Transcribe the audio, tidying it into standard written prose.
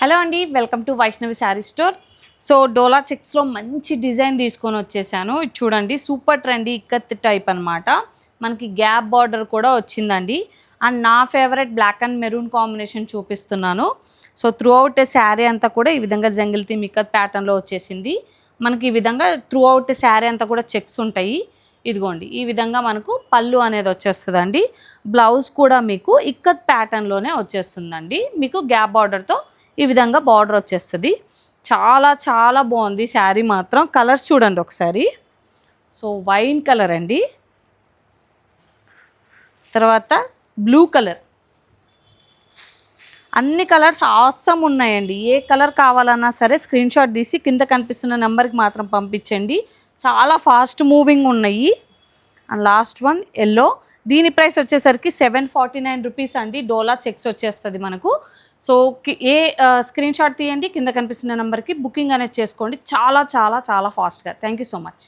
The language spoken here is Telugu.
హలో అండి, welcome to Vaishnavi sari store. So డోలా చెక్స్లో మంచి డిజైన్ తీసుకొని వచ్చేసాను. ఇది చూడండి, సూపర్ ట్రెండీ ఇక్కత్ టైప్ అనమాట. మనకి గ్యాప్ బార్డర్ కూడా వచ్చిందండి. అండ్ నా favourite black and maroon combination చూపిస్తున్నాను. సో త్రూ అవుట్ శారీ అంతా కూడా ఈ విధంగా జంగిల్ థీమ్ ఇక్కత్ ప్యాటర్న్లో వచ్చేసింది. మనకి ఈ విధంగా త్రూ అవుట్ శారీ అంతా కూడా చెక్స్ ఉంటాయి. ఇదిగోండి, ఈ విధంగా మనకు పళ్ళు అనేది వచ్చేస్తుందండి. బ్లౌజ్ కూడా మీకు ఇక్కత్ ప్యాటర్న్లోనే వచ్చేస్తుందండి. మీకు గ్యాప్ బార్డర్తో ఈ విధంగా బార్డర్ వచ్చేస్తుంది. చాలా చాలా బాగుంది శారీ మాత్రం. కలర్స్ చూడండి ఒకసారి. సో వైన్ కలర్ అండి, తర్వాత బ్లూ కలర్, అన్ని కలర్స్ ఆసమ్ ఉన్నాయండి. ఏ కలర్ కావాలన్నా సరే స్క్రీన్ షాట్ తీసి కింద కనిపిస్తున్న నెంబర్కి మాత్రం పంపించండి. చాలా ఫాస్ట్ మూవింగ్ ఉన్నాయి. And last one yellow. దీని ప్రైస్ వచ్చేసరికి 749 రూపీస్ అండి. డోలా చెక్స్ వచ్చేస్తుంది మనకు. సో స్క్రీన్ షాట్ తీయండి, కింద కనిపిస్తున్న నెంబర్కి బుకింగ్ అనేది చేసుకోండి. చాలా చాలా చాలా ఫాస్ట్గా. Thank you so much.